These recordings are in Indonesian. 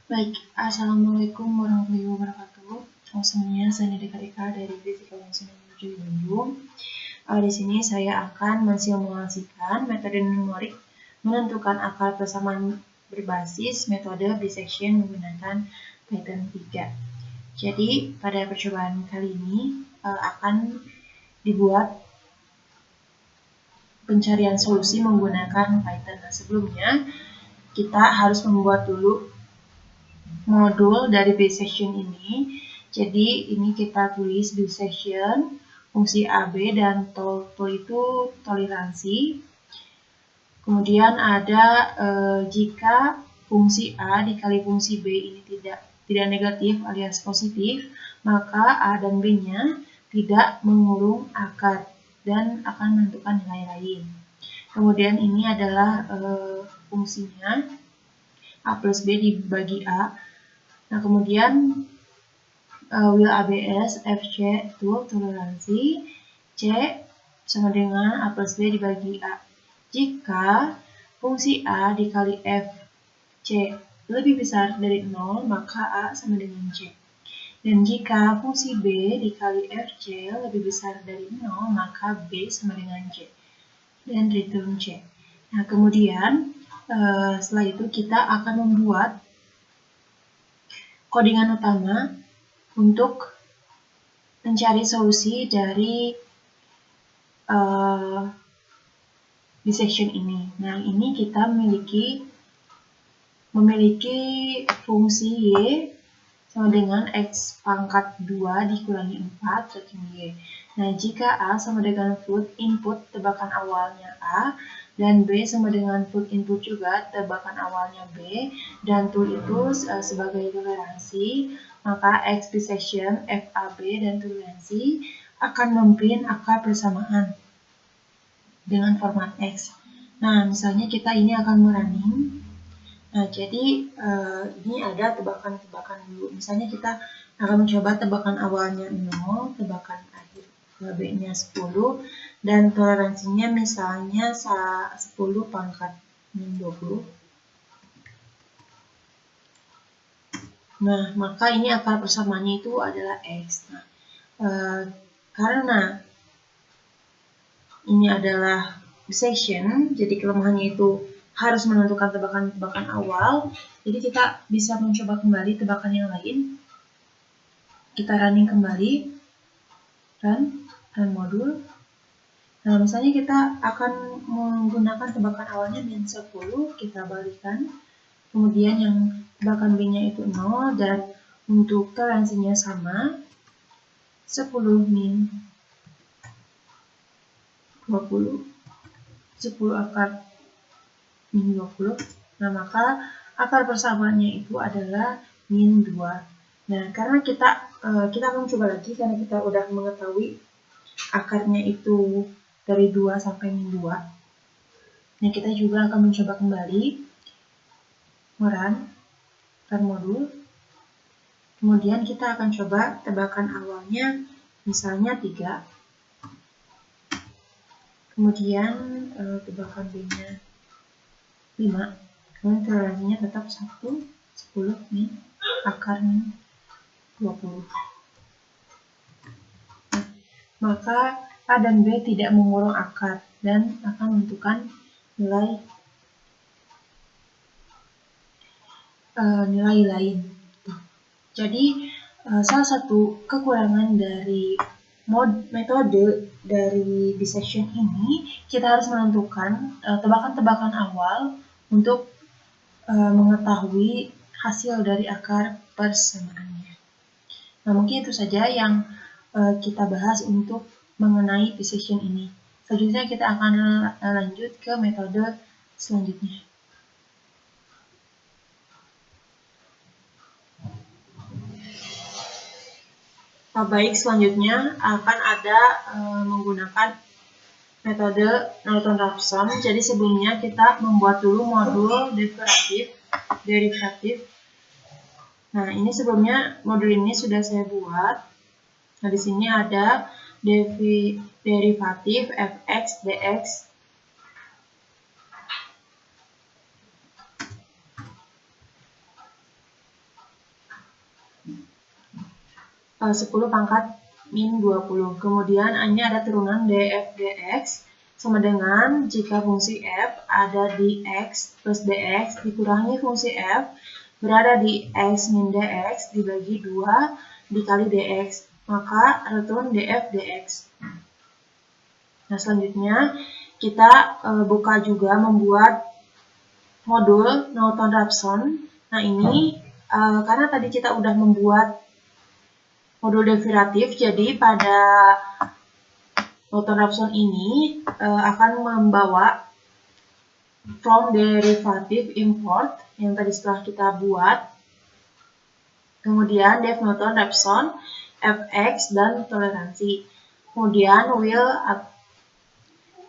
Baik, Assalamualaikum warahmatullahi wabarakatuh. Semuanya, saya Nidika Eka dari Fisika Unsur menuju Bandung. Di sini saya akan mensimulasikan metode numerik menentukan akar persamaan berbasis metode bisection menggunakan Python 3. Jadi, pada percobaan kali ini akan dibuat pencarian solusi menggunakan Python. Nah, sebelumnya kita harus membuat dulu modul dari bisection ini. Jadi ini kita tulis bisection fungsi AB dan tol itu toleransi. Kemudian ada jika fungsi A dikali fungsi B ini tidak negatif alias positif, maka A dan B-nya tidak mengurung akar dan akan menentukan nilai lain. Kemudian ini adalah fungsinya A plus B dibagi A. Nah, kemudian will ABS FC itu toleransi, C sama dengan A plus B dibagi A. Jika fungsi A dikali FC lebih besar dari 0, maka A sama dengan C. Dan jika fungsi B dikali FC lebih besar dari 0, maka B sama dengan C. Dan return C. Nah, kemudian setelah itu kita akan membuat codingan utama untuk mencari solusi dari bisection ini. Nah, ini kita memiliki fungsi Y sama dengan X pangkat 2 dikurangi 4 rating Y. Nah, jika A sama dengan float input tebakan awalnya A, dan B sama dengan float input juga tebakan awalnya B, dan tool itu sebagai toleransi, maka X bisection, FAB, dan toleransi akan memprint akar persamaan dengan format X. Nah, misalnya kita ini akan merunning. Nah, jadi ini ada tebakan-tebakan dulu. Misalnya kita akan mencoba tebakan awalnya 0, tebakan akhir B-nya 10, dan toleransinya misalnya 10 pangkat min 20. Nah, maka ini akar persamaannya itu adalah X. Nah, karena ini adalah bisection, jadi kelemahannya itu harus menentukan tebakan-tebakan awal. Jadi kita bisa mencoba kembali tebakan yang lain. Kita running kembali, run modul. Nah, misalnya kita akan menggunakan tebakan awalnya min 10, kita balikan. Kemudian yang tebakan B-nya itu 0, dan untuk toleransinya sama, 10 min 20. 10 akar min 20. Nah, maka akar persamaannya itu adalah min 2. Nah, karena kita akan mencoba lagi karena kita udah mengetahui akarnya itu dari 2 sampai min 2. Nah, kita juga akan mencoba kembali run modul. Kemudian kita akan coba tebakan awalnya misalnya 3. Kemudian tebakan B-nya 5. Kemudian toleransinya tetap 1, 10 min akar min 20. Maka A dan B tidak mengurung akar dan akan menentukan nilai lain. Jadi salah satu kekurangan dari metode dari bisection ini, kita harus menentukan tebakan-tebakan awal untuk mengetahui hasil dari akar persamaannya. Nah, mungkin itu saja yang kita bahas untuk mengenai bisection ini. Selanjutnya kita akan lanjut ke metode selanjutnya. Baik, selanjutnya akan ada menggunakan metode Norton-Raphson. Jadi sebelumnya kita membuat dulu modul derivatif. Nah, ini sebelumnya modul ini sudah saya buat. Nah, di sini ada derivatif fx dx. 10 pangkat min 20. Kemudian A-nya ada turunan df dx sama dengan jika fungsi f ada di x plus dx dikurangi fungsi f berada di x min dx dibagi 2 dikali dx, maka return df dx. Nah, selanjutnya kita buka juga membuat modul Norton-Raphson. Nah, ini karena tadi kita udah membuat modul derivatif, jadi pada Norton-Raphson ini akan membawa from derivative import yang tadi setelah kita buat, kemudian def Norton-Raphson, fx, dan toleransi. Kemudian will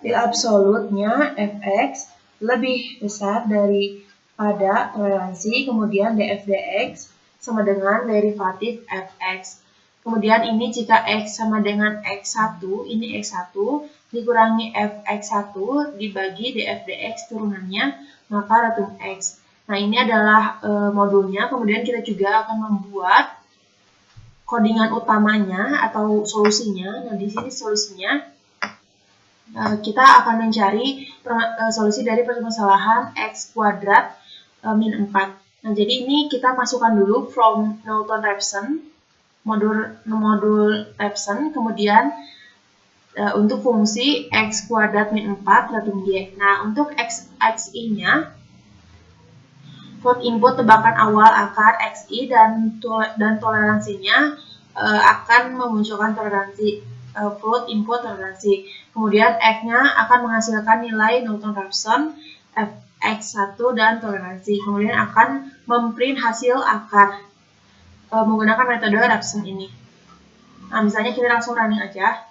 absolute-nya fx lebih besar daripada toleransi, kemudian df dx sama dengan derivatif fx. Kemudian ini jika x sama dengan x1, ini x1 dikurangi fx1 dibagi df dx turunannya, maka return x. Nah, ini adalah modulnya. Kemudian kita juga akan membuat codingan utamanya atau solusinya. Nah, di sini solusinya kita akan mencari solusi dari permasalahan x kuadrat min 4. Nah, jadi ini kita masukkan dulu from Norton-Raphson, modul Raphson, kemudian untuk fungsi x kuadrat min 4 return y. Nah, untuk xi-nya float input tebakan awal akar xi dan toleransinya akan memunculkan toleransi float input toleransi. Kemudian f-nya akan menghasilkan nilai Norton-Raphson, fx1 dan toleransi. Kemudian akan memprint hasil akar menggunakan metode Raphson ini. Nah, misalnya kita langsung running aja.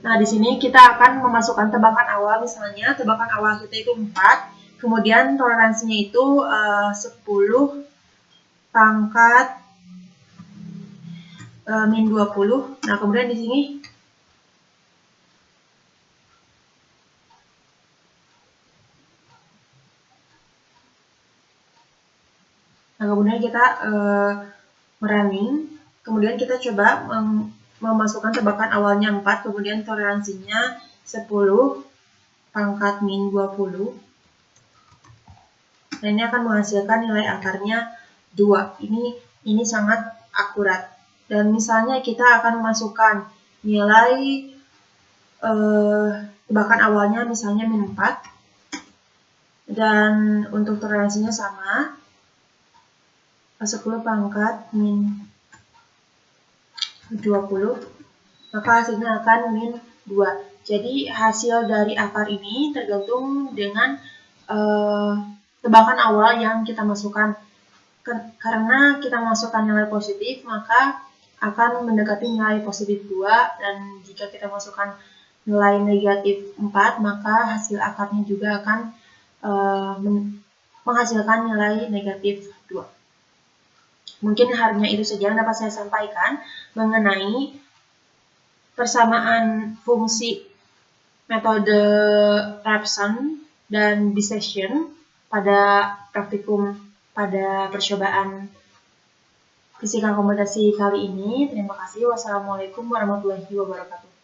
Nah, di sini kita akan memasukkan tebakan awal, misalnya tebakan awal kita itu 4, kemudian toleransinya itu 10 pangkat min 20. Nah, kemudian di sini kemudian kita running, kemudian kita coba memasukkan tebakan awalnya 4, kemudian toleransinya 10 pangkat min 20. Dan ini akan menghasilkan nilai akarnya 2. Ini sangat akurat. Dan misalnya kita akan memasukkan nilai tebakan awalnya misalnya min 4. Dan untuk toleransinya sama, 10 pangkat min 20, maka hasilnya akan min 2. Jadi hasil dari akar ini tergantung dengan tebakan awal yang kita masukkan. Karena kita masukkan nilai positif, maka akan mendekati nilai positif 2, dan jika kita masukkan nilai negatif 4, maka hasil akarnya juga akan menghasilkan nilai negatif 2. Mungkin hanya itu saja yang dapat saya sampaikan mengenai persamaan fungsi metode Raphson dan dissection pada praktikum pada percobaan fisika komputasi kali ini. Terima kasih. Wassalamualaikum warahmatullahi wabarakatuh.